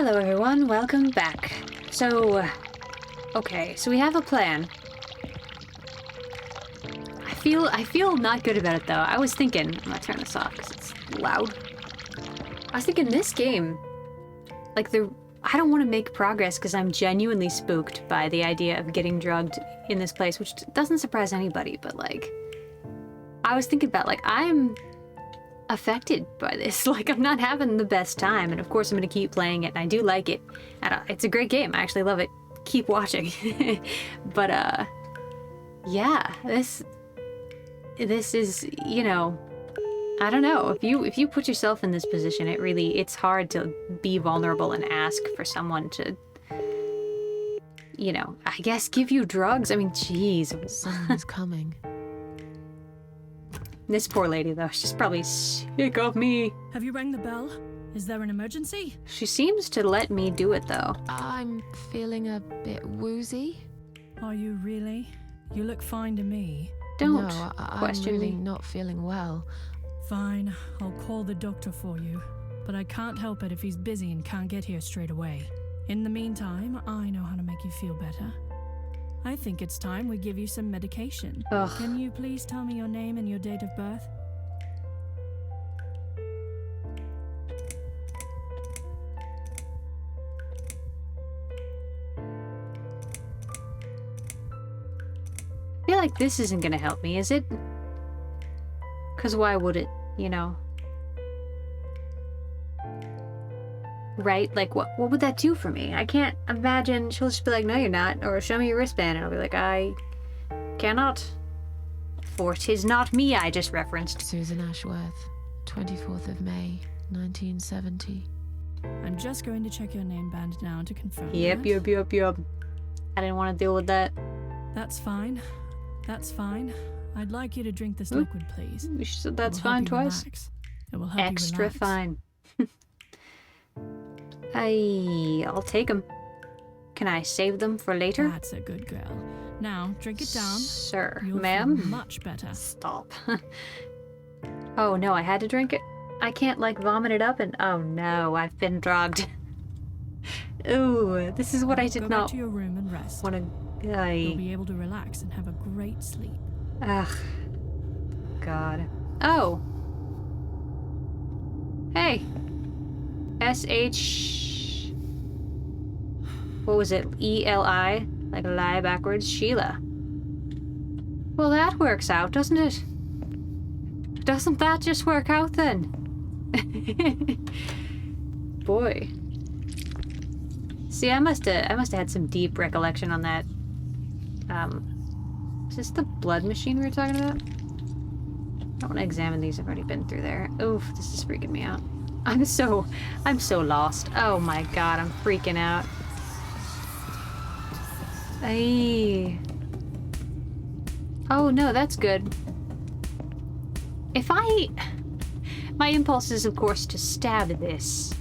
Hello everyone, welcome back. So, okay, so we have a plan. I feel not good about it though. I was thinking, I'm gonna turn this off because it's loud. I was thinking this game, like I don't want to make progress because I'm genuinely spooked by the idea of getting drugged in this place, which doesn't surprise anybody, but like, I was thinking about like, I'm affected by this. Like, I'm not having the best time, and of course I'm gonna keep playing it, and I do like it. And it's a great game. I actually love it. Keep watching. But yeah, this is, you know, I don't know. If you put yourself in this position, it's hard to be vulnerable and ask for someone to, you know, I guess give you drugs. I mean, jeez. Someone's coming. This poor lady, though, she's probably sick of me. Have you rang the bell? Is there an emergency? She seems to let me do it, though. I'm feeling a bit woozy. Are you really? You look fine to me. Don't No, question I'm really me. not feeling well. Fine, I'll call the doctor for you. But I can't help it if he's busy and can't get here straight away. In the meantime, I know how to make you feel better. I think it's time we give you some medication. Ugh. Can you please tell me your name and your date of birth? I feel like this isn't gonna help me, is it? Because why would it, you know? Right? Like, what would that do for me? I can't imagine she'll just be like, no, you're not. Or show me your wristband. And I'll be like, I cannot. For 'tis not me I just referenced. Susan Ashworth, 24th of May, 1970. I'm just going to check your name band now to confirm Yep. that. I didn't want to deal with that. That's fine. That's fine. I'd like you to drink this liquid, please. She said that's It will help fine you twice. relax. It will help Extra you relax. fine. I'll take them. Can I save them for later? That's a good girl. Now, drink it down. Sir, You'll feel ma'am? much better. Stop. Oh no, I had to drink it? I can't like vomit it up and oh no, I've been drugged. Ooh, this is what I did Go not back to your room and rest. want to... You'll be able to relax and have a great sleep. Ugh. God. Oh. Hey. S-H... What was it? E-L-I? Like a lie backwards? Sheila. Well, that works out, doesn't it? Doesn't that just work out then? Boy. See, I must have had some deep recollection on that. Is this the blood machine we were talking about? I don't want to examine these. I've already been through there. Oof, this is freaking me out. I'm so lost. Oh my god, I'm freaking out. Ay. Oh no, that's good. My impulse is of course to stab this.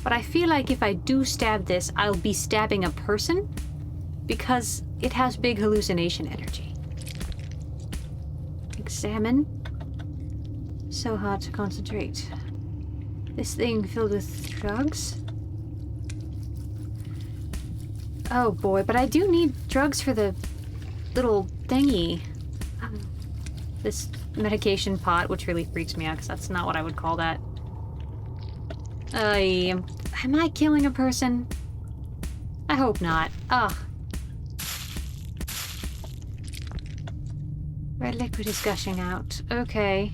But I feel like if I do stab this, I'll be stabbing a person because it has big hallucination energy. Examine. So hard to concentrate. This thing filled with drugs? Oh boy, but I do need drugs for the little thingy. This medication pot, which really freaks me out because that's not what I would call that. Am I killing a person? I hope not. Ugh. Red liquid is gushing out. Okay.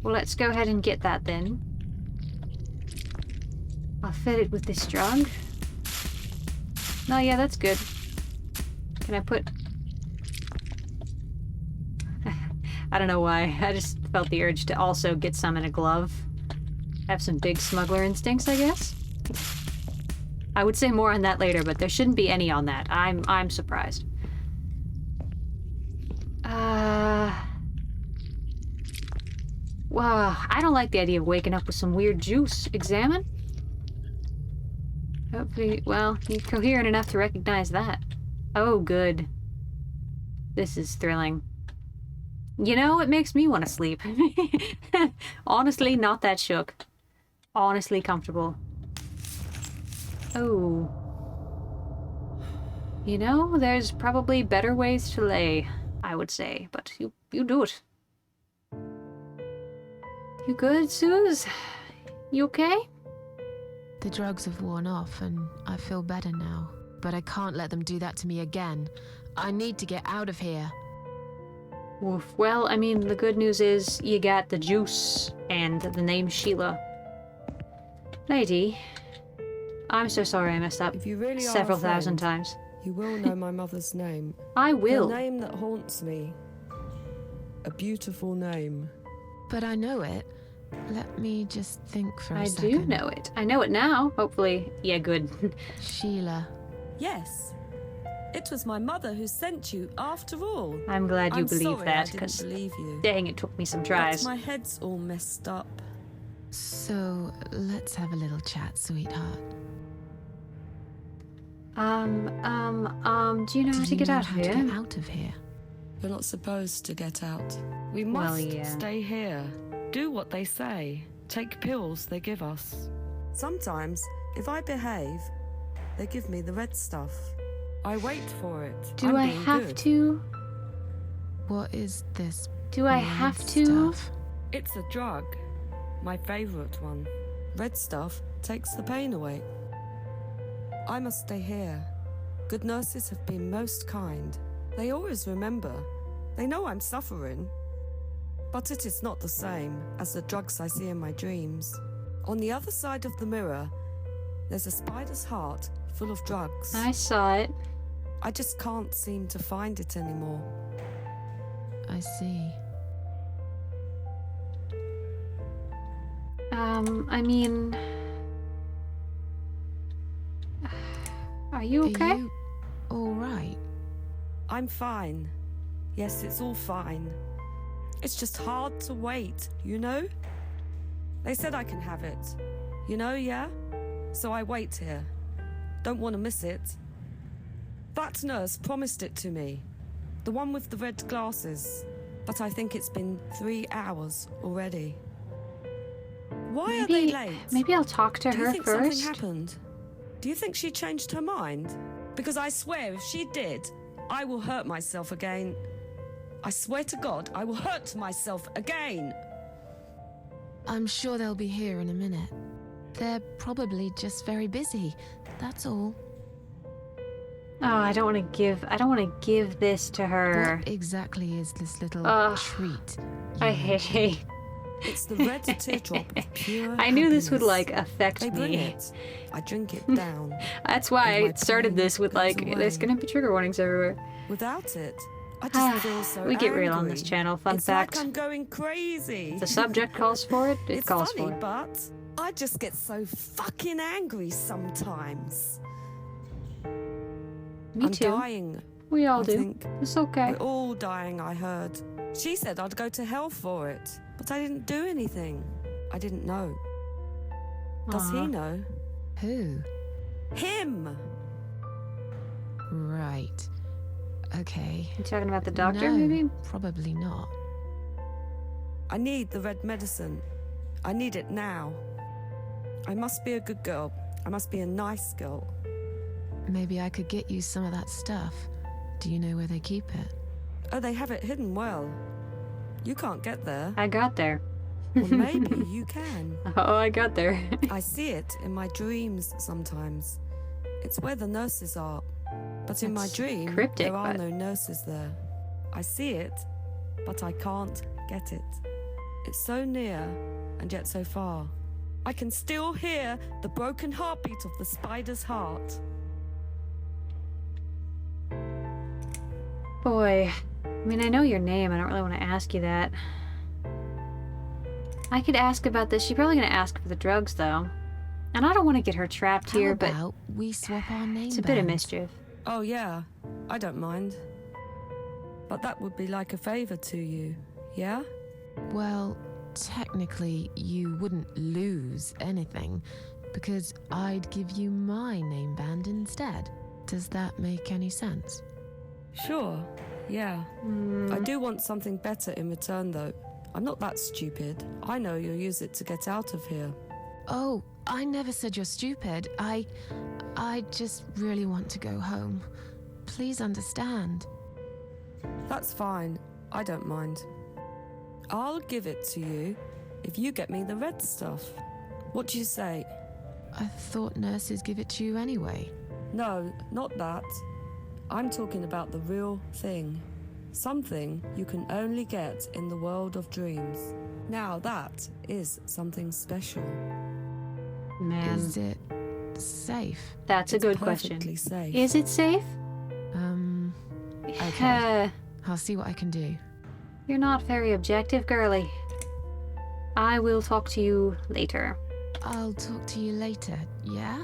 Well, let's go ahead and get that then. I'll fill it with this drug. Oh yeah, that's good. Can I put... I don't know why. I just felt the urge to also get some in a glove. Have some big smuggler instincts, I guess. I would say more on that later, but there shouldn't be any on that. I'm surprised. Wow, I don't like the idea of waking up with some weird juice. Examine? Hopefully, well, you're coherent enough to recognize that. Oh, good. This is thrilling. You know, it makes me want to sleep. Honestly, not that shook. Honestly comfortable. Oh. You know, there's probably better ways to lay, I would say, but you do it. You good, Suze? You okay? The drugs have worn off and I feel better now. But I can't let them do that to me again. I need to get out of here. Oof. Well, I mean, the good news is you got the juice and the name Sheila. Lady, I'm so sorry I messed up If you really are several a friend, thousand times. You will know my mother's name. I will. The name that haunts me. A beautiful name. But I know it. Let me just think for a second. I do know it. I know it now. Hopefully. Yeah, good. Sheila. Yes. It was my mother who sent you, after all. I'm glad you I'm believe sorry that, I didn't because believe you. dang, it took me some But tries. my head's all messed up. So, let's have a little chat, sweetheart. Do you know how to get out of To here? get out of here? We're not supposed to get out. We Well, must yeah. stay here. Do what they say. Take pills they give us. Sometimes, if I behave, they give me the red stuff. I wait for it. Do I'm I being have good. to? What is this? Do I red have to? stuff? It's a drug. My favorite one. Red stuff takes the pain away. I must stay here. Good nurses have been most kind. They always remember. They know I'm suffering. But it is not the same as the drugs I see in my dreams. On the other side of the mirror, there's a spider's heart full of drugs. I saw it. I just can't seem to find it anymore. I see. I mean... Are you okay? Are you all right? I'm fine. Yes, it's all fine. It's just hard to wait, you know? They said I can have it. You know, yeah? So I wait here. Don't want to miss it. That nurse promised it to me. The one with the red glasses. But I think it's been 3 hours already. Why are they late? Maybe I'll talk to Do you her think first. something happened? Do you think she changed her mind? Because I swear if she did, I will hurt myself again. I swear to God, I will hurt myself again. I'm sure they'll be here in a minute. They're probably just very busy. That's all. Oh, I don't want to give this to her. What exactly is this little treat? I you hate. It's the red teardrop of pure I knew this would happiness. like affect They bring me. it. I drink it down. That's why And my I started pain this with goes like, there's away. gonna be trigger warnings everywhere. Without it, I just feel so We get real on angry. this channel, fun it's fact. like I'm going crazy. The subject calls for it, it it's calls funny, for it. but I just get so fucking angry sometimes. Me I'm too. dying. We all I do. think. It's okay. We're all dying, I heard. She said I'd go to hell for it, but I didn't do anything. I didn't know. Does Aw. he know? Who? Him! Right. Okay. You talking about the doctor, No, maybe? probably not. I need the red medicine. I need it now. I must be a good girl. I must be a nice girl. Maybe I could get you some of that stuff. Do you know where they keep it? Oh, they have it hidden well. You can't get there. I got there. Well, maybe you can. Oh, I got there. I see it in my dreams sometimes. It's where the nurses are. But in my That's dream, cryptic, there are but- no nurses there. I see it, but I can't get it. It's so near and yet so far. I can still hear the broken heartbeat of the spider's heart. Boy, I mean, I know your name. I don't really want to ask you that. I could ask about this. She's probably going to ask for the drugs, though. And I don't want to get her trapped How here, but about we swap our name it's a bit of bands? mischief. Oh, yeah, I don't mind. But that would be like a favor to you, yeah? Well, technically, you wouldn't lose anything, because I'd give you my name band instead. Does that make any sense? Sure, yeah. I do want something better in return, though. I'm not that stupid. I know you'll use it to get out of here. Oh, I never said you're stupid. I I just really want to go home. Please understand. That's fine. I don't mind. I'll give it to you if you get me the red stuff. What do you say? I thought nurses give it to you anyway. No, not that. I'm talking about the real thing. Something you can only get in the world of dreams. Now that is something special. Man, Is it safe? that's a It's good perfectly question. safe. Is it safe? Okay. I'll see what I can do. You're not very objective, girly. I will talk to you later. I'll talk to you later, yeah?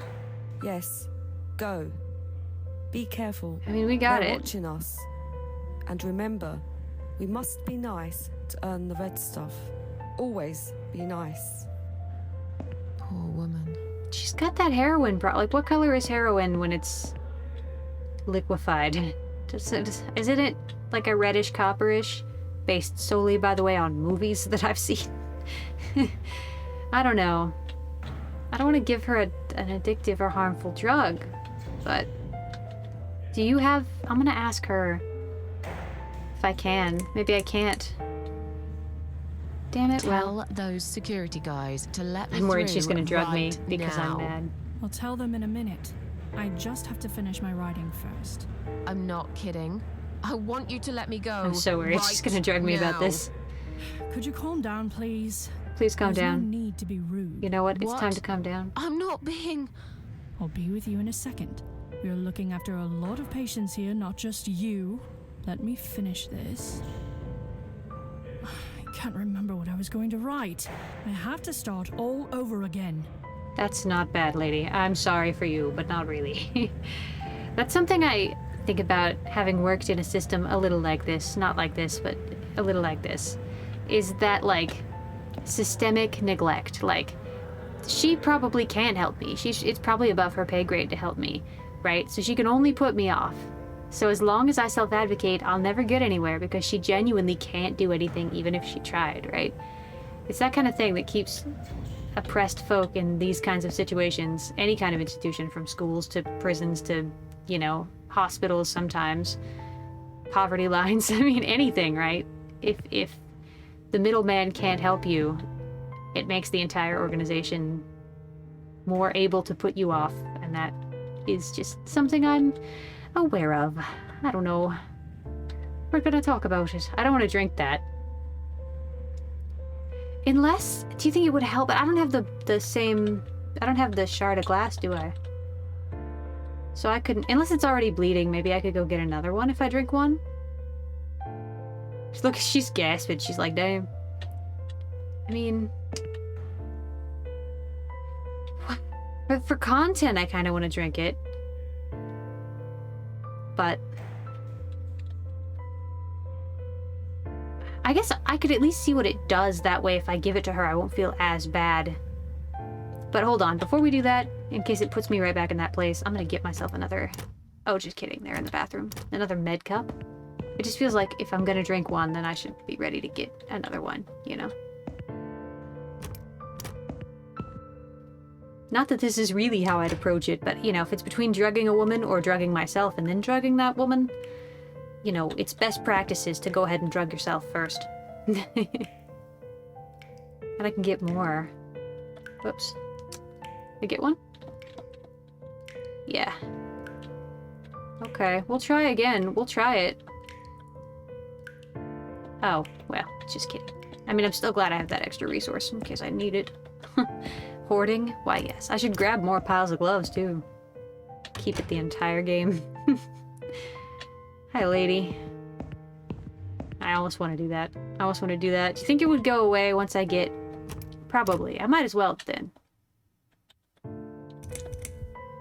Yes, go. Be careful. I mean, we got They're it. watching us. And remember, we must be nice to earn the red stuff. Always be nice. Poor woman. She's got that heroin, bro. Like, what color is heroin when it's liquefied? Isn't it like a reddish copperish, based solely, by the way, on movies that I've seen? I don't know. I don't want to give her an addictive or harmful drug, but do you have... I'm gonna ask her if I can. Maybe I can't. Damn it, well... Tell those security guys to let me I'm worried through she's gonna drug me right because now. I'm mad. I'll tell them in a minute. I just have to finish my writing first. I'm not kidding. I want you to let me go. I'm so worried she's gonna drug me about this. Could you calm down, please? Please calm There's down. no need to be rude. You know what? It's What? time to calm down. I'm not being... I'll be with you in a second. We're looking after a lot of patients here, not just you. Let me finish this. I can't remember what I was going to write. I have to start all over again. That's not bad, lady. I'm sorry for you, but not really. That's something I think about, having worked in a system a little like this. Not like this, but a little like this. Is that, like, systemic neglect. Like, she probably can't help me. It's probably above her pay grade to help me, right? So she can only put me off. So as long as I self-advocate, I'll never get anywhere because she genuinely can't do anything even if she tried, right? It's that kind of thing that keeps oppressed folk in these kinds of situations, any kind of institution, from schools to prisons to, you know, hospitals sometimes, poverty lines, I mean, anything, right? If the middleman can't help you, it makes the entire organization more able to put you off, and that is just something I'm aware of. I don't know. We're gonna talk about it. I don't want to drink that. Unless, do you think it would help? I don't have the same, I don't have the shard of glass, do I? So I couldn't, unless it's already bleeding, maybe I could go get another one if I drink one. Look, she's gasping. She's like, damn. I mean, for content, I kind of want to drink it. But I guess I could at least see what it does. That way, if I give it to her, I won't feel as bad. But hold on, before we do that, in case it puts me right back in that place, I'm gonna get myself another... Oh, just kidding, they're in the bathroom. Another med cup. It just feels like if I'm gonna drink one, then I should be ready to get another one, you know? Not that this is really how I'd approach it, but, you know, if it's between drugging a woman or drugging myself and then drugging that woman, you know, it's best practices to go ahead and drug yourself first. And I can get more. Whoops. I get one? Yeah. Okay, we'll try again. We'll try it. Oh, well, just kidding. I mean, I'm still glad I have that extra resource in case I need it. Hoarding? Why, yes. I should grab more piles of gloves, too. Keep it the entire game. Hi, lady. I almost want to do that. I almost want to do that. Do you think it would go away once I get... Probably. I might as well, then.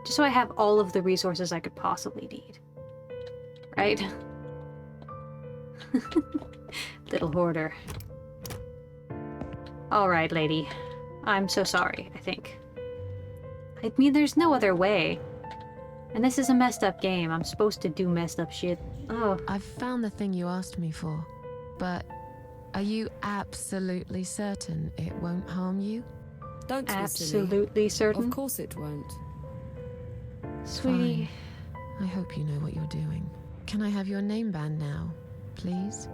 Just so I have all of the resources I could possibly need. Right? Little hoarder. Alright, lady. I'm so sorry, I think. I mean, there's no other way. And this is a messed up game. I'm supposed to do messed up shit. Oh. I've found the thing you asked me for, but are you absolutely certain it won't harm you? Don't be silly. Absolutely certain. Of course it won't. Sweetie. Fine. I hope you know what you're doing. Can I have your name band now, please?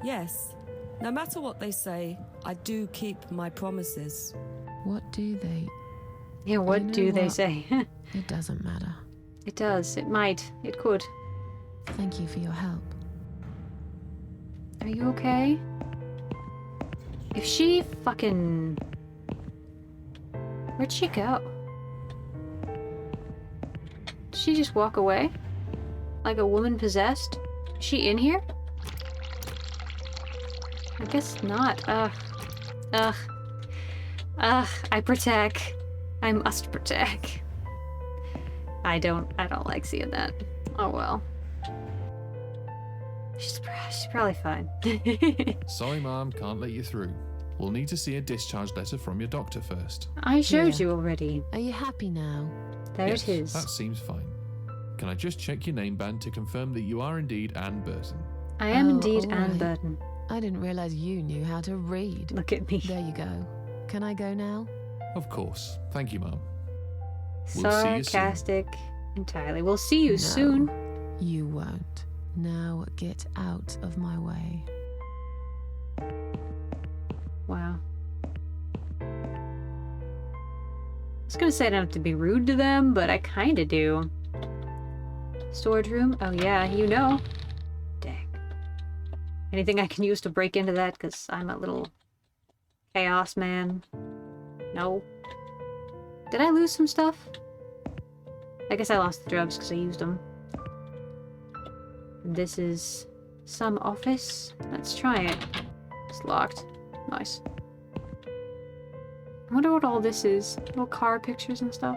Yes. No matter what they say, I do keep my promises. What do they? Yeah, what You know do they what? say? It doesn't matter. It does. It might. It could. Thank you for your help. Are you okay? If she fucking... Where'd she go? Did she just walk away? Like a woman possessed? Is she in here? I guess not. Ugh. I protect. I must protect. I don't like seeing that. Oh well. She's probably fine. Sorry, Mom, can't let you through. We'll need to see a discharge letter from your doctor first. I showed Here. you already. Are you happy now? There Yes, it is. that seems fine. Can I just check your name band to confirm that you are indeed Anne Burton? I am Oh, indeed all Anne right. Burton. I didn't realize you knew how to read. Look at me. There you go. Can I go now? Of course. Thank you, Mom. We'll see you soon. Sarcastic entirely. We'll see you No. soon. You won't. Now get out of my way. Wow. I was gonna say I don't have to be rude to them, but I kinda do. Storage room? Oh yeah, you know. Dang. Anything I can use to break into that? Because I'm a little chaos man. No. Did I lose some stuff? I guess I lost the drugs because I used them. This is some office. Let's try it. It's locked. Nice. I wonder what all this is. Little car pictures and stuff.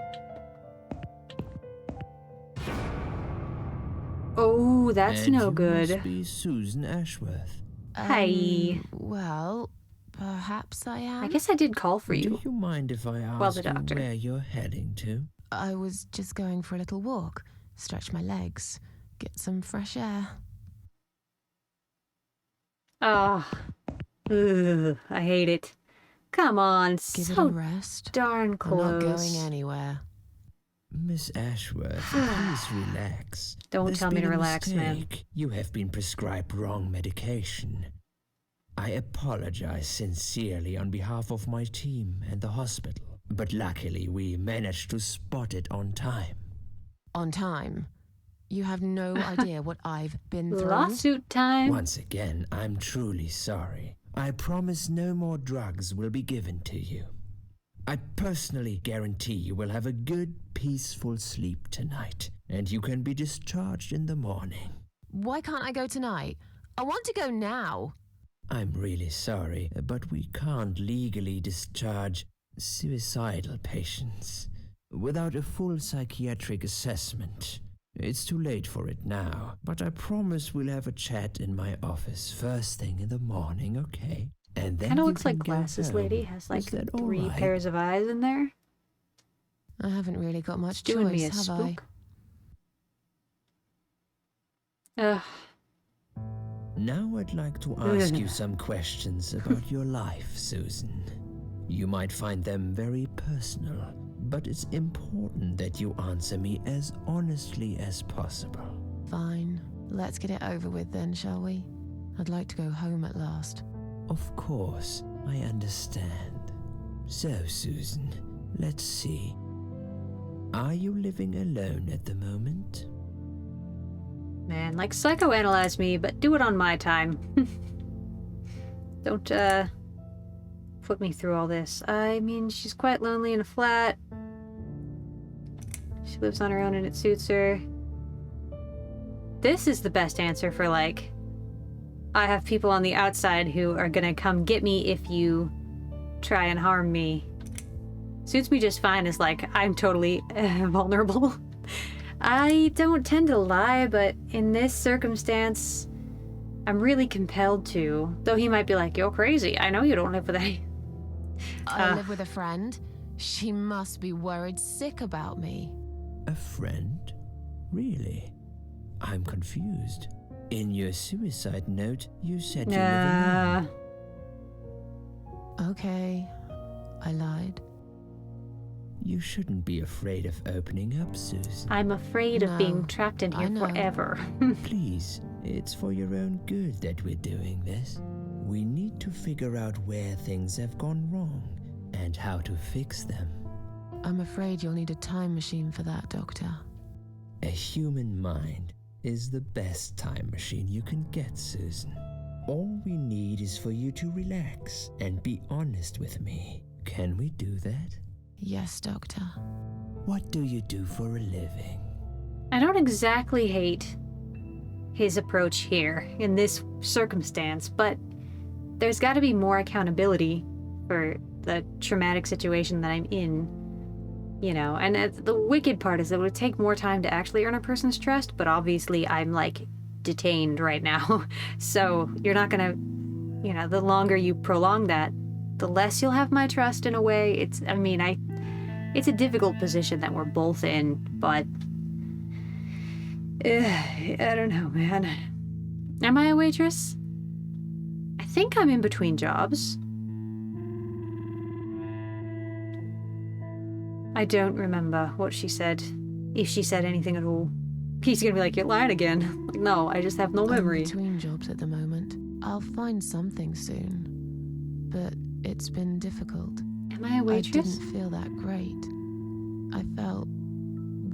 Oh, that's And no you good. must be Susan Ashworth. Hi. Well, perhaps I am. I guess I did call for Do you. you mind if I ask Well, the you doctor. where you're heading to? I was just going for a little walk, stretch my legs, get some fresh air. Oh. Ugh, I hate it. Come on, Give it a so rest. darn I'm close. not going anywhere. Miss Ashworth, please relax. Don't There's tell me been to a relax, man. mistake. You have been prescribed wrong medication. I apologize sincerely on behalf of my team and the hospital, but luckily we managed to spot it on time. On time. You have no idea what I've been through. Lawsuit time. Once again, I'm truly sorry. I promise no more drugs will be given to you. I personally guarantee you will have a good, peaceful sleep tonight, and you can be discharged in the morning. Why can't I go tonight? I want to go now. I'm really sorry, but we can't legally discharge suicidal patients without a full psychiatric assessment. It's too late for it now, but I promise we'll have a chat in my office first thing in the morning, okay? And then Kind of you looks like can go Glasses home. Lady has like Is that all 3 right? pairs of eyes in there. I haven't really got much It's doing me choice, a have I? spook. Ugh. Now I'd like to ask you some questions about your life, Susan. You might find them very personal, but it's important that you answer me as honestly as possible. Fine. Let's get it over with then, shall we? I'd like to go home at last. Of course, I understand. So, Susan, let's see. Are you living alone at the moment? Man, like psychoanalyze me, but do it on my time. Don't put me through all this. I mean, she's quite lonely in a flat. She lives on her own and it suits her. This is the best answer for like, I have people on the outside who are gonna come get me if you try and harm me. Suits me just fine as like, I'm totally vulnerable. I don't tend to lie, but in this circumstance, I'm really compelled to. Though he might be like, you're crazy. I know you don't live with any. I live with a friend. She must be worried sick about me. A friend? Really? I'm confused. In your suicide note, you said you live alone. Okay. I lied. You shouldn't be afraid of opening up, Susan. I'm afraid of being No, trapped in I here know. forever. Please, it's for your own good that we're doing this. We need to figure out where things have gone wrong and how to fix them. I'm afraid you'll need a time machine for that, Doctor. A human mind is the best time machine you can get, Susan. All we need is for you to relax and be honest with me. Can we do that? Yes, Doctor. What do you do for a living? I don't exactly hate his approach here in this circumstance, but there's got to be more accountability for the traumatic situation that I'm in, you know. And the wicked part is that it would take more time to actually earn a person's trust, but obviously I'm like detained right now. So you're not gonna, you know, the longer you prolong that, the less you'll have my trust in a way. It's a difficult position that we're both in, but I don't know, man. Am I a waitress? I think I'm in between jobs. I don't remember what she said, if she said anything at all. He's gonna be like, you're lying again. Like, no, I just have no memory. I'm between jobs at the moment. I'll find something soon. But it's been difficult. Am I a waitress? I didn't feel that great. I felt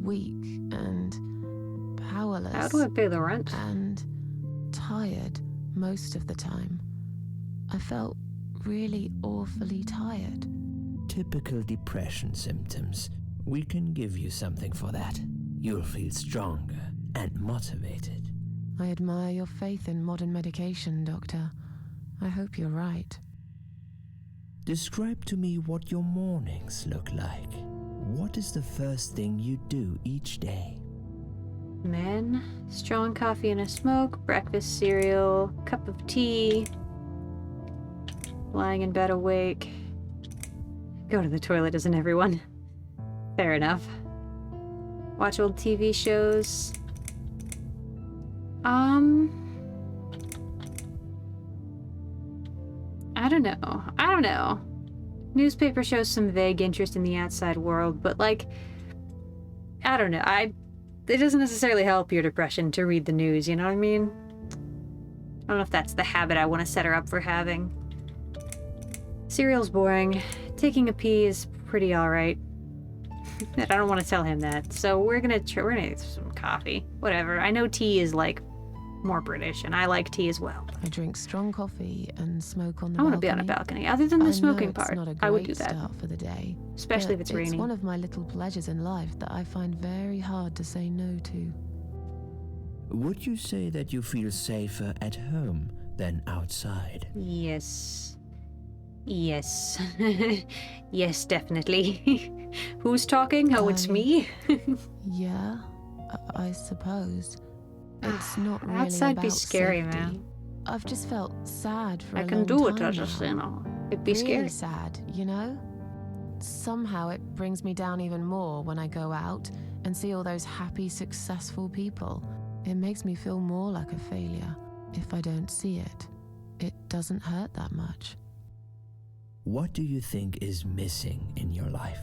weak and powerless. How do I pay the rent? And tired most of the time. I felt really awfully tired. Typical depression symptoms. We can give you something for that. You'll feel stronger and motivated. I admire your faith in modern medication, Doctor. I hope you're right. Describe to me what your mornings look like. What is the first thing you do each day? Men, strong coffee and a smoke, breakfast cereal, cup of tea, lying in bed awake. Go to the toilet, doesn't everyone? Fair enough. Watch old TV shows. I don't know. Newspaper shows some vague interest in the outside world, but like, I don't know. It doesn't necessarily help your depression to read the news, you know what I mean? I don't know if that's the habit I want to set her up for having. Cereal's boring. Taking a pee is pretty alright. I don't want to tell him that. So we're gonna get some coffee. Whatever. I know tea is like more British, and I like tea as well. I drink strong coffee and smoke on the I want to balcony. be on a balcony. Other than the smoking I know part, it's not a I would do great that. start for the day, Especially if but it's raining. one of my little pleasures in life that I find very hard to say no to. Would you say that you feel safer at home than outside? Yes. Yes. Yes, definitely. Who's talking? Oh, it's me? Yeah, I suppose. It's not really Outside be about scary, safety. man. I've just felt sad for I a can long do it, time I just, now. you know. It'd be Really scary. sad, you know? Somehow it brings me down even more when I go out and see all those happy, successful people. It makes me feel more like a failure. If I don't see it, it doesn't hurt that much. What do you think is missing in your life?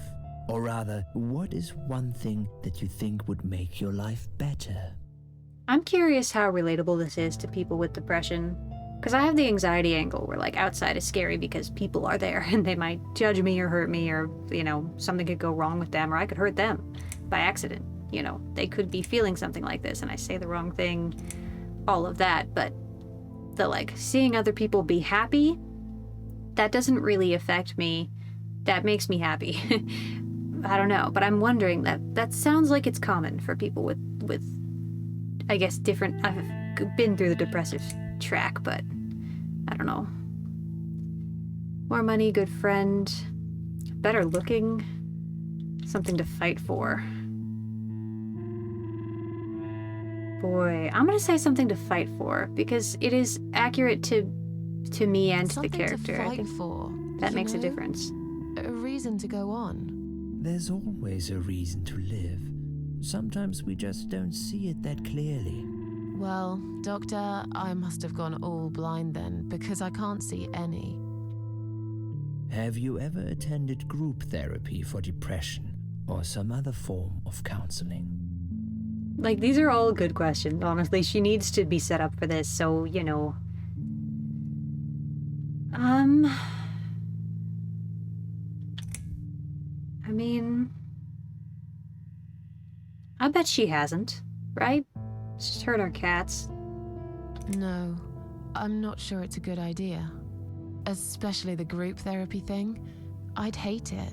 Or rather, what is one thing that you think would make your life better? I'm curious how relatable this is to people with depression. Because I have the anxiety angle where, like, outside is scary because people are there and they might judge me or hurt me, or, you know, something could go wrong with them, or I could hurt them by accident. You know, they could be feeling something like this and I say the wrong thing, all of that. But the, like, seeing other people be happy, that doesn't really affect me. That makes me happy. I don't know, but I'm wondering, that sounds like it's common for people with I guess different. I've been through the depressive track, but I don't know. More money, good friend, better looking, something to fight for. Boy, I'm gonna say something to fight for because it is accurate to me and to the Something character. to I fight think for, that you makes a know? difference. A reason to go on. There's always a reason to live. Sometimes we just don't see it that clearly. Well, Doctor, I must have gone all blind then, because I can't see any. Have you ever attended group therapy for depression or some other form of counseling? Like, these are all good questions, honestly. She needs to be set up for this, so, you know. I mean, I bet she hasn't, right? It's just her and her cats. No, I'm not sure it's a good idea. Especially the group therapy thing. I'd hate it.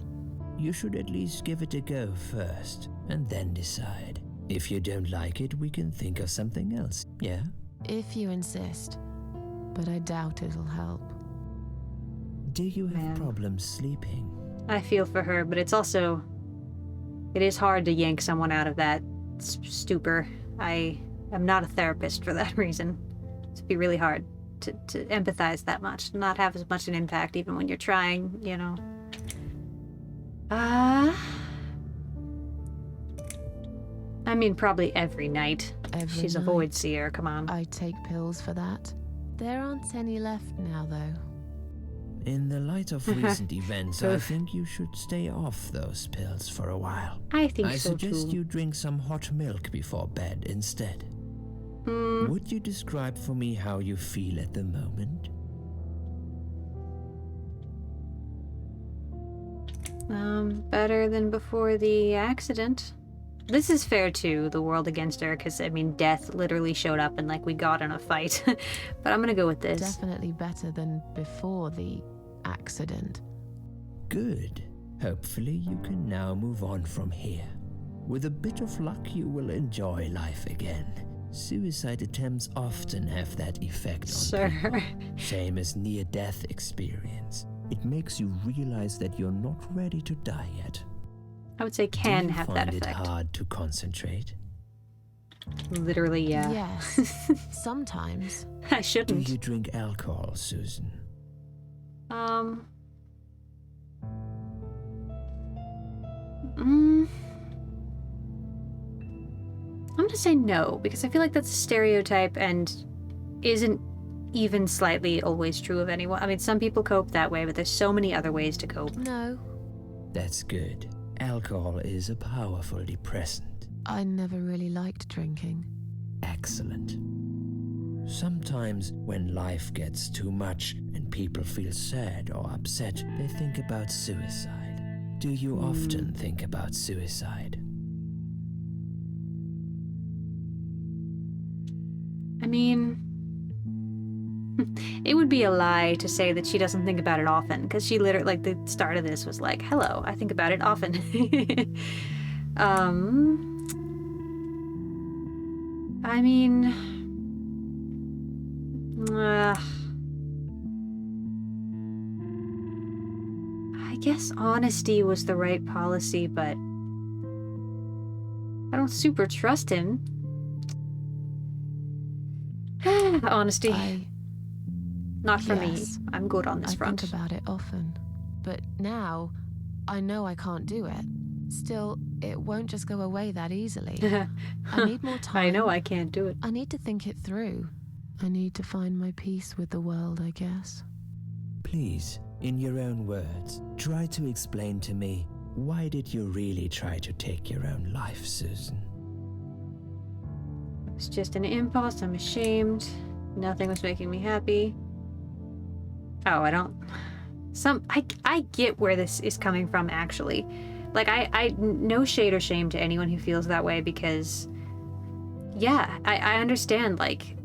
You should at least give it a go first, and then decide. If you don't like it, we can think of something else, yeah? If you insist. But I doubt it'll help. Do you have Man. problems sleeping? I feel for her, but it's also... It is hard to yank someone out of that stupor. I am not a therapist for that reason. It'd be really hard to empathize that much, not have as much an impact even when you're trying, you know. I mean, probably every night. Every She's a night. void seer, come on. I take pills for that. There aren't any left now, though. In the light of recent events, I Oof. think you should stay off those pills for a while. I think I so suggest too. you drink some hot milk before bed instead. Would you describe for me how you feel at the moment? Better than before the accident. This is fair too, the world against her, because, I mean, death literally showed up and, like, we got in a fight. But I'm gonna go with this. Definitely better than before the accident. Good. Hopefully you can now move on from here. With a bit of luck, you will enjoy life again. Suicide attempts often have that effect on Sure. people. Same as near-death experience. It makes you realize that you're not ready to die yet. I would say can Do you have find that it effect. hard to concentrate? Literally, yeah. Yes. Sometimes. I Do shouldn't. you drink alcohol, Susan? I'm gonna say no, because I feel like that's a stereotype and isn't even slightly always true of anyone. I mean, some people cope that way, but there's so many other ways to cope. No. That's good. Alcohol is a powerful depressant. I never really liked drinking. Excellent. Sometimes when life gets too much and people feel sad or upset, they think about suicide. Do you often think about suicide? I mean, it would be a lie to say that she doesn't think about it often, because she literally, like, the start of this was like, hello, I think about it often. I mean, I guess honesty was the right policy, but I don't super trust him. Honesty. Not for Yes. me. I'm good on this I front. think about it often. But now, I know I can't do it. Still, it won't just go away that easily. I need more time. I know I can't do it. I need to think it through. I need to find my peace with the world, I guess. Please, in your own words, try to explain to me, why did you really try to take your own life, Susan? It's just an impulse. I'm ashamed. Nothing was making me happy. Oh, I don't... I get where this is coming from, actually. Like, I no shade or shame to anyone who feels that way, because... Yeah, I understand, like...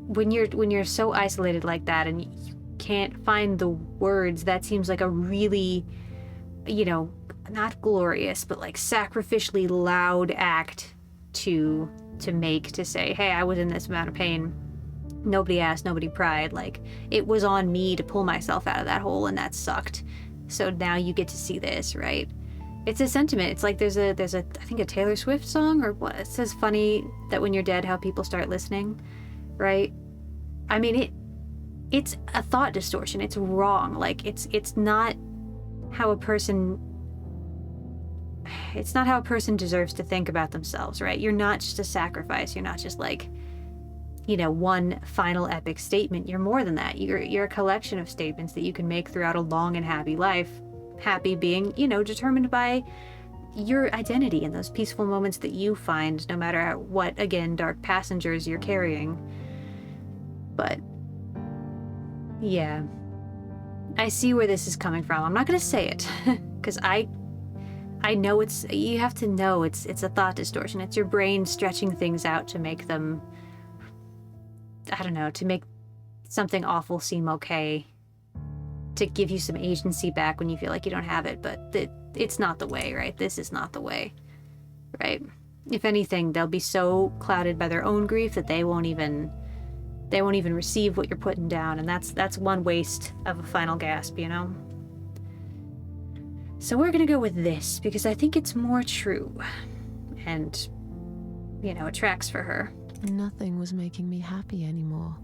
When you're so isolated like that and you can't find the words, that seems like a really, you know, not glorious, but like sacrificially loud act to make, to say, hey, I was in this amount of pain. Nobody asked, nobody pried. Like, it was on me to pull myself out of that hole, and that sucked. So now you get to see this, right? It's a sentiment. It's like there's a I think a Taylor Swift song, or what? It says, funny that when you're dead, how people start listening, right? I mean, it's a thought distortion. It's wrong. Like, it's not how a person deserves to think about themselves, right? You're not just a sacrifice. You're not just like, you know, one final epic statement. You're more than that. You're a collection of statements that you can make throughout a long and happy life. Happy being, you know, determined by your identity in those peaceful moments that you find, no matter what, again, dark passengers you're carrying. But yeah, I see where this is coming from. I'm not gonna say it, because I know you have to know it's a thought distortion. It's your brain stretching things out to make them, I don't know, to make something awful seem okay, to give you some agency back when you feel like you don't have it, but it's not the way, right? This is not the way, right? If anything, they'll be so clouded by their own grief that they won't even receive what you're putting down, and that's one waste of a final gasp, you know? So we're gonna go with this, because I think it's more true, and, you know, it tracks for her. Nothing was making me happy anymore.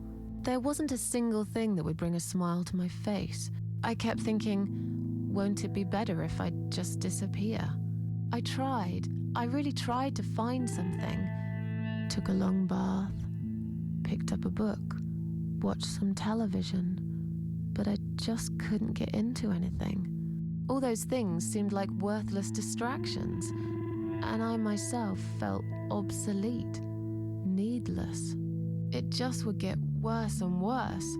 There wasn't a single thing that would bring a smile to my face. I kept thinking, won't it be better if I just disappear? I tried. I really tried to find something. Took a long bath, picked up a book, watched some television, but I just couldn't get into anything. All those things seemed like worthless distractions, and I myself felt obsolete, needless. It just would get worse and worse.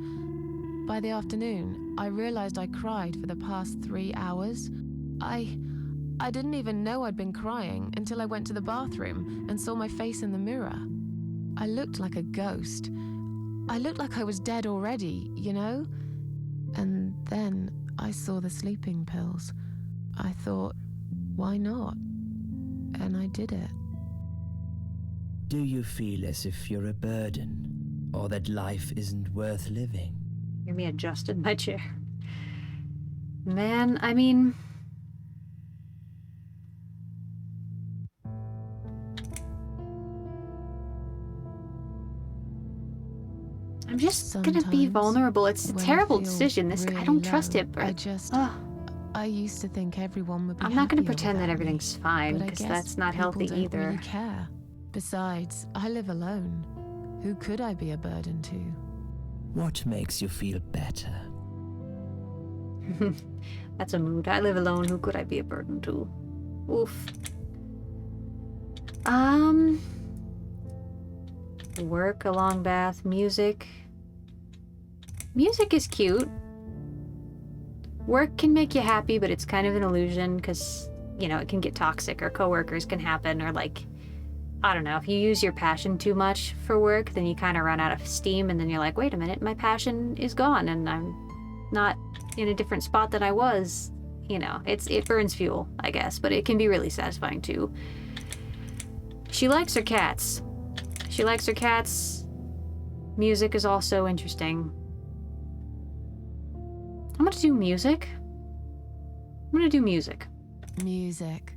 By the afternoon, I realized I cried for the past 3 hours. I didn't even know I'd been crying until I went to the bathroom and saw my face in the mirror. I looked like a ghost. I looked like I was dead already, you know? And then I saw the sleeping pills. I thought, why not? And I did it. Do you feel as if you're a burden, or that life isn't worth living? Hear me adjust in my chair. Man, I mean, I'm just gonna be Sometimes, vulnerable. It's a when I terrible feel decision. I really don't trust low, it, but I used to think everyone would be I'm not gonna happier pretend that without everything's me, fine, but I because guess that's not people healthy don't either. really care. Besides, I live alone. Who could I be a burden to? What makes you feel better? That's a mood. I live alone. Who could I be a burden to? Oof. Work, a long bath, music. Music is cute. Work can make you happy, but it's kind of an illusion because, you know, it can get toxic, or coworkers can happen, or like, I don't know, if you use your passion too much for work, then you kind of run out of steam, and then you're like, wait a minute, my passion is gone, and I'm not in a different spot that I was. You know, it burns fuel, I guess, but it can be really satisfying too. She likes her cats. She likes her cats. Music is also interesting. I'm gonna do music. I'm gonna do music. Music.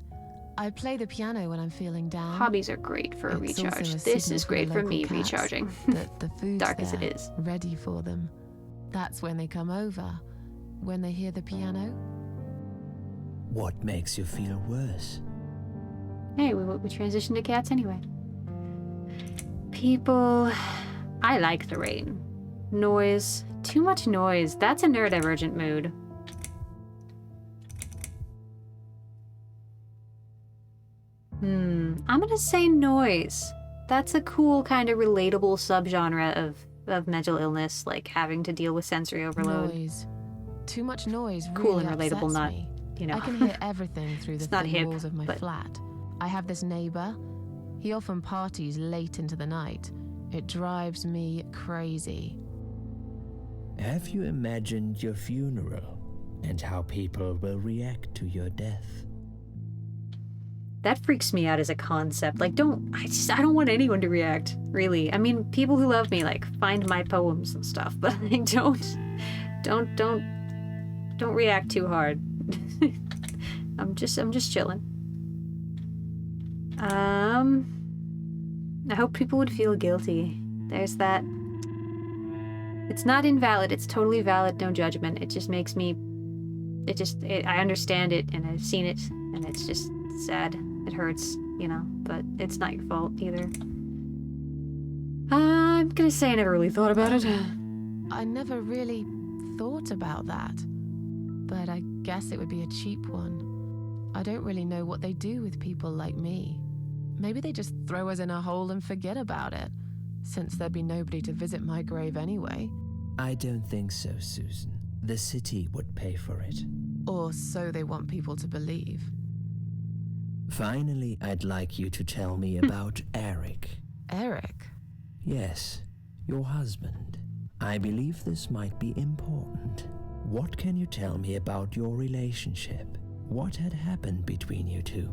I play the piano when I'm feeling down. Hobbies are great for a It's recharge. also a This signal is for great the for local me cats recharging. that the food's Dark as it there, is. ready for them. That's when they come over. When they hear the piano. What makes you feel worse? Hey, we transitioned to cats anyway. People... I like the rain. Noise. Too much noise. That's a neurodivergent mood. I'm gonna say noise. That's a cool kind of relatable subgenre of mental illness, like having to deal with sensory overload. Noise. Too much noise really Cool and relatable, upsets not, me. you know. I can hear everything through the It's not thin hip, walls of my but- flat. I have this neighbor. He often parties late into the night. It drives me crazy. Have you imagined your funeral and how people will react to your death? That freaks me out as a concept. Like, I don't want anyone to react, really. I mean, people who love me, like, find my poems and stuff, but like, don't react too hard. I'm just chilling. I hope people would feel guilty. There's that. It's not invalid. It's totally valid. No judgment. It just makes me. I understand it, and I've seen it, and it's just sad. It hurts, you know, but it's not your fault either. I'm gonna say I never really thought about it. I never really thought about that. But I guess it would be a cheap one. I don't really know what they do with people like me. Maybe they just throw us in a hole and forget about it, since there'd be nobody to visit my grave anyway. I don't think so, Susan. The city would pay for it. Or so they want people to believe. Finally, I'd like you to tell me about Eric. Eric? Yes, your husband. I believe this might be important. What can you tell me about your relationship? What had happened between you two?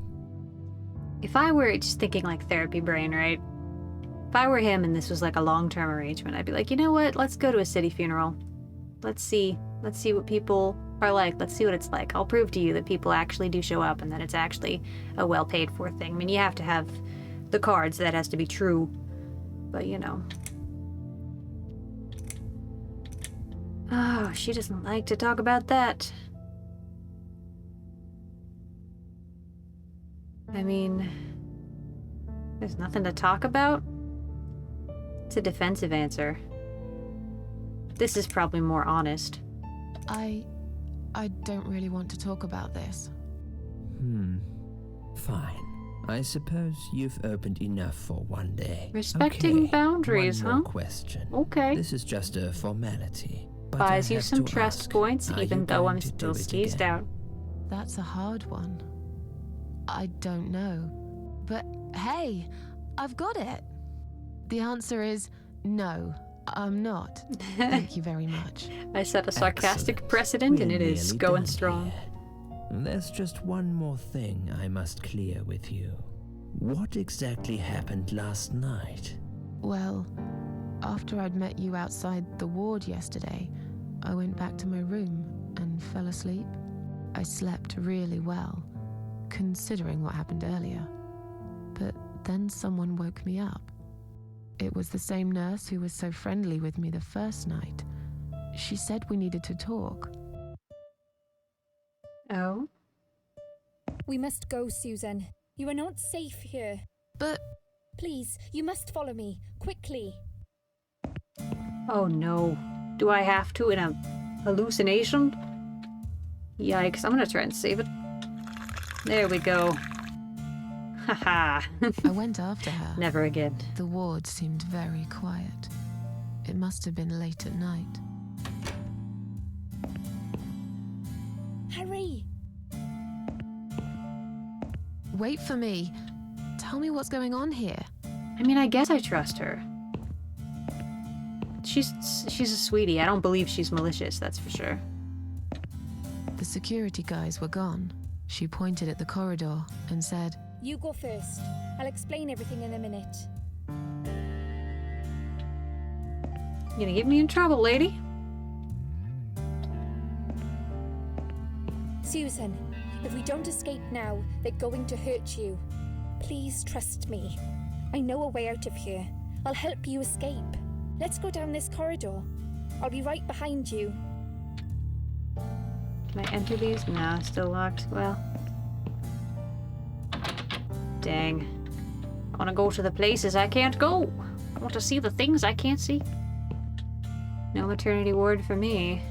If I were just thinking like therapy brain, right? If I were him and this was like a long-term arrangement, I'd be like, you know what? Let's go to a city funeral. Let's see what people are like. Let's see what it's like. I'll prove to you that people actually do show up and that it's actually a well-paid-for thing. I mean, you have to have the cards. That has to be true. But, you know. Oh, she doesn't like to talk about that. I mean, there's nothing to talk about. It's a defensive answer. This is probably more honest. I don't really want to talk about this. Fine. I suppose you've opened enough for one day. Respecting Okay, boundaries, one more huh? question. Okay. This is just a formality. But Buys I you have some to trust ask, points, are even you though going I'm to do still it steezed again? out. That's a hard one. I don't know. But hey, I've got it. The answer is no, I'm not. Thank you very much. I set a sarcastic Excellent. precedent, and We're it is nearly going done strong. here. There's just one more thing I must clear with you. What exactly happened last night? Well, after I'd met you outside the ward yesterday, I went back to my room and fell asleep. I slept really well, considering what happened earlier. But then someone woke me up. It was the same nurse who was so friendly with me the first night. She said we needed to talk. Oh? We must go, Susan. You are not safe here. But Please, you must follow me. Quickly. Oh no. Do I have to in a hallucination? Yikes, I'm gonna try and save it. There we go. Haha. I went after her. Never again. The ward seemed very quiet. It must have been late at night. Hurry! Wait for me. Tell me what's going on here. I mean, I guess I trust her. She's a sweetie. I don't believe she's malicious, that's for sure. The security guys were gone. She pointed at the corridor and said, You go first. I'll explain everything in a minute. You gonna get me in trouble, lady? Susan, if we don't escape now, they're going to hurt you. Please trust me. I know a way out of here. I'll help you escape. Let's go down this corridor. I'll be right behind you. Can I enter these? Nah, still locked. Well. Dang. I want to go to the places I can't go. I want to see the things I can't see. No maternity ward for me.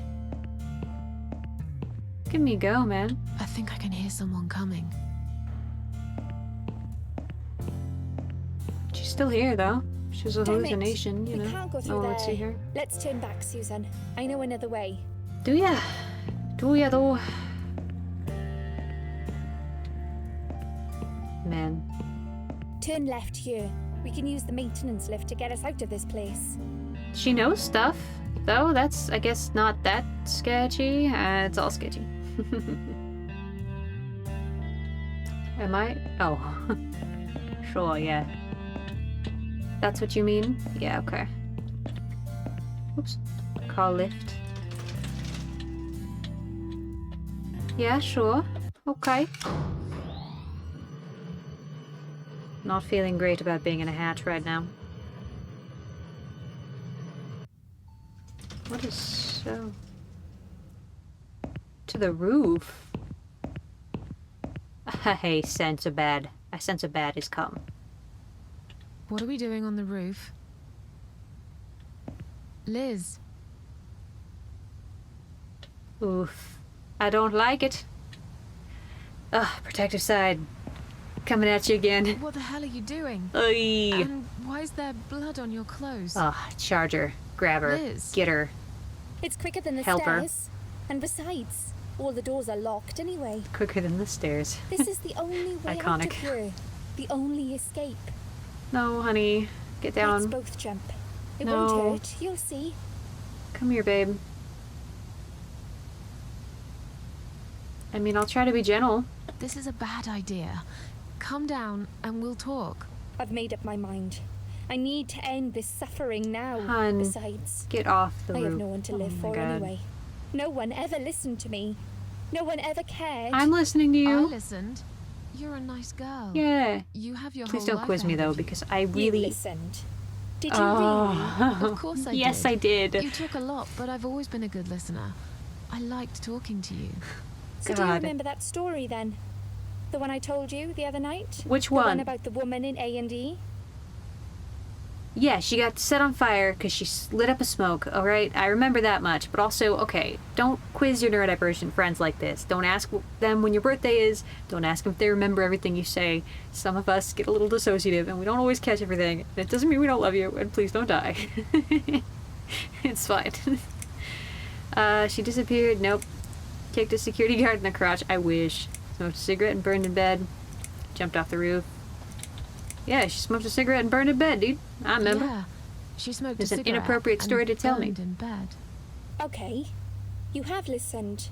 Give me a go, man. I think I can hear someone coming. She's still here, though. She's a Damn it. hallucination, you We know. can't go No through one would see there. her. Let's turn back, Susan. I know another way. Do ya? Do ya, though? Man. Turn left here. We can use the maintenance lift to get us out of this place. She knows stuff, though. That's, I guess, not that sketchy. It's all sketchy. Am I? Oh. Sure, yeah. That's what you mean? Yeah, okay. Oops. Call lift. Yeah, sure. Okay. Not feeling great about being in a hatch right now. What is so... To the roof? Hey, sense a bad. I sense a bad is come. What are we doing on the roof? Liz. Oof. I don't like it. Ugh, protective side. Coming at you again. What the hell are you doing? Oy. And why is there blood on your clothes? Ugh, charge her. Grab her. Liz. Get her. It's quicker than the Help her. stairs. And besides, all the doors are locked anyway. Quicker than the stairs. This is the only way out Iconic. of here. The only escape. No, honey. Get Let's down. both jump. It No. won't hurt. You'll see. Come here, babe. I mean, I'll try to be gentle. This is a bad idea. Come down and we'll talk. I've made up my mind. I need to end this suffering now. Hun, Besides, Get off the I roof. have no one to live Oh my for God. anyway. No one ever listened to me. No one ever cared. I'm listening to I you. listened. You're a nice girl. Yeah. You have your Please whole don't life quiz me ahead though, of you. because I You really. listened. Did you Oh. Of course I yes, did. I did. You talk a lot, but I've always been a good listener. I liked talking to you. So do you God. remember that story then? The one I told you the other night? Which The one? one about the woman in A&E? Yeah, she got set on fire because she lit up a smoke, alright? I remember that much. But also, okay, don't quiz your neurodivergent friends like this. Don't ask them when your birthday is. Don't ask them if they remember everything you say. Some of us get a little dissociative and we don't always catch everything. And it doesn't mean we don't love you, and please don't die. It's fine. She disappeared. Nope. Kicked a security guard in the crotch. I wish. Smoked a cigarette and burned in bed. Jumped off the roof. Yeah, she smoked a cigarette and burned in bed, dude. I remember. Yeah. She smoked It's a an cigarette inappropriate and story to tell me. burned in bed. Okay. You have listened.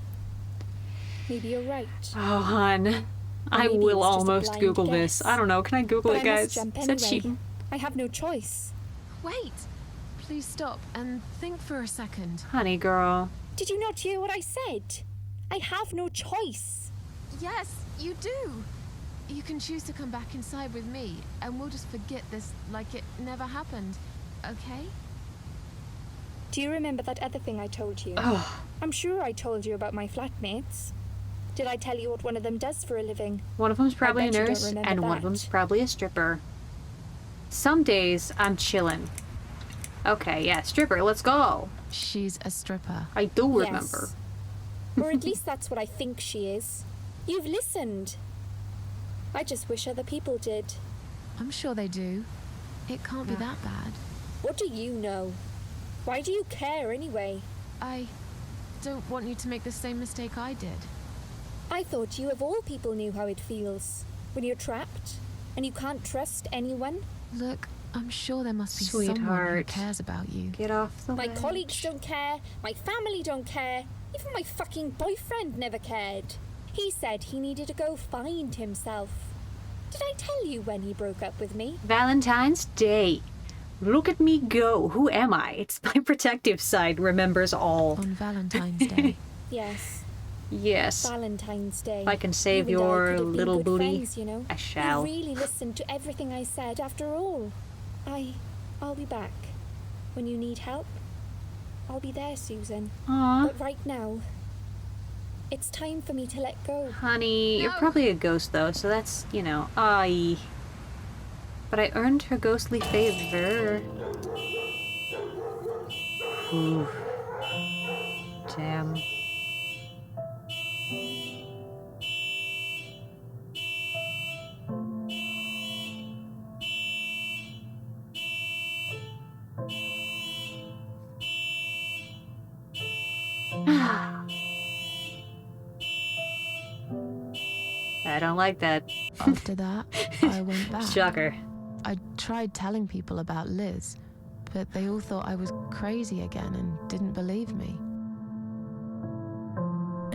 Maybe you're right. Oh, hon. I Maybe will it's just a almost blind Google guess. this. I don't know. Can I Google But it, I must guys? jump Is that anyway. cheating? I have no choice. Wait! Please stop and think for a second. Honey, girl. Did you not hear what I said? I have no choice. Yes, you do! You can choose to come back inside with me, and we'll just forget this like it never happened. Okay? Do you remember that other thing I told you? Oh, I'm sure I told you about my flatmates. Did I tell you what one of them does for a living? one of them's probably a bet you don't nurse, remember and one of that. them's probably a stripper. Some days, I'm chilling. Okay, yeah, stripper, let's go. She's a stripper. I do remember. Yes. Or at least that's what I think she is. You've listened. I just wish other people did. I'm sure they do. It can't be that bad. What do you know? Why do you care anyway? I don't want you to make the same mistake I did. I thought you of all people knew how it feels when you're trapped and you can't trust anyone. Look, I'm sure there must be someone who Sweetheart. cares about you. Get off the My ledge. colleagues don't care, my family don't care, even my fucking boyfriend never cared. He said he needed to go find himself. Did I tell you when he broke up with me? Valentine's Day. Look at me go. Who am I? It's my protective side remembers all. On Valentine's Day. Yes, Yes. Valentine's Day. If I can save You and I your could have been little good booty, friends, you know. I shall. You really listened to everything I said after all. I'll be back. When you need help, I'll be there, Susan. Aw. But right now, it's time for me to let go. Honey, you're No. probably a ghost though, so that's, you know, aye. But I earned her ghostly favor. Ooh. Damn. I don't like that. After that, I went back. Shocker. I tried telling people about Liz, but they all thought I was crazy again and didn't believe me.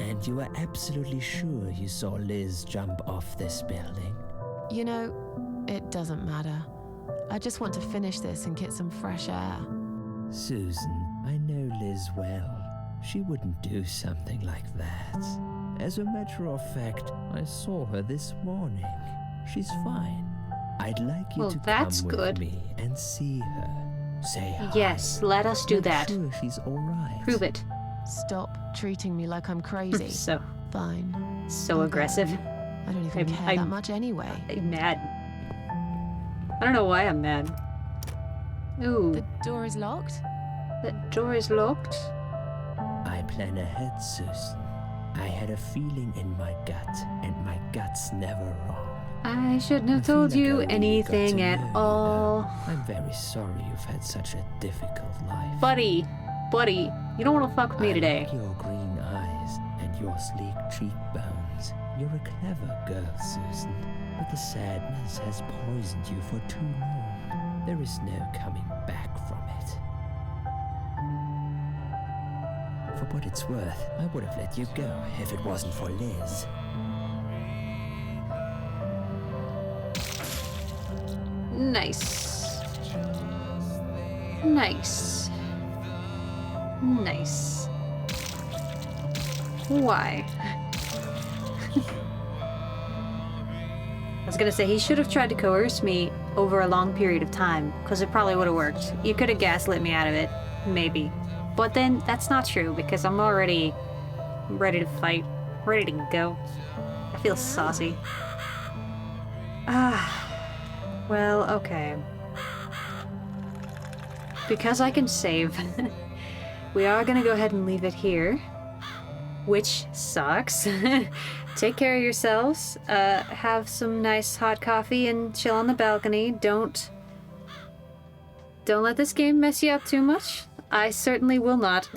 And you are absolutely sure you saw Liz jump off this building? You know, it doesn't matter. I just want to finish this and get some fresh air. Susan, I know Liz well. She wouldn't do something like that. As a matter of fact, I saw her this morning. She's fine. I'd like you Well, to that's come good. with me and see her. Say hi. Yes, let us do Make that. Sure she's all right. Prove it. Stop treating me like I'm crazy. So Fine. so aggressive. I don't even care that much anyway. I'm mad. I don't know why I'm mad. Ooh, The door is locked? that door is locked. I plan ahead, Susan. I had a feeling in my gut, and my gut's never wrong. I shouldn't have I feel told like I you really got to anything know at you, all. though. I'm very sorry you've had such a difficult life. Buddy, you don't want to fuck with me I today. like your green eyes and your sleek cheekbones. You're a clever girl, Susan, but the sadness has poisoned you for too long. There is no coming back from it. For what it's worth, I would have let you go if it wasn't for Liz. Nice. Nice. Nice. Why? I was gonna say, he should have tried to coerce me over a long period of time, because it probably would have worked. You could have gaslit me out of it, maybe. But then, that's not true, because I'm already ready to fight, ready to go. I feel saucy. Well, okay. Because I can save, we are gonna go ahead and leave it here. Which sucks. Take care of yourselves. Have some nice hot coffee and chill on the balcony. Don't let this game mess you up too much. I certainly will not.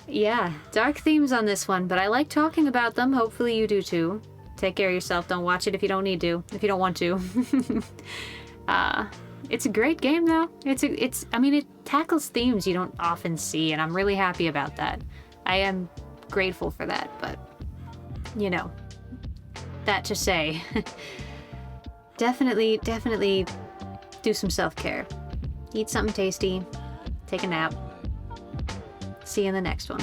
Yeah, dark themes on this one, but I like talking about them. Hopefully you do too. Take care of yourself. Don't watch it if you don't need to. If you don't want to. It's a great game though. I mean, it tackles themes you don't often see, and I'm really happy about that. I am grateful for that, but you know, that to say, definitely do some self-care. Eat something tasty, take a nap. See you in the next one.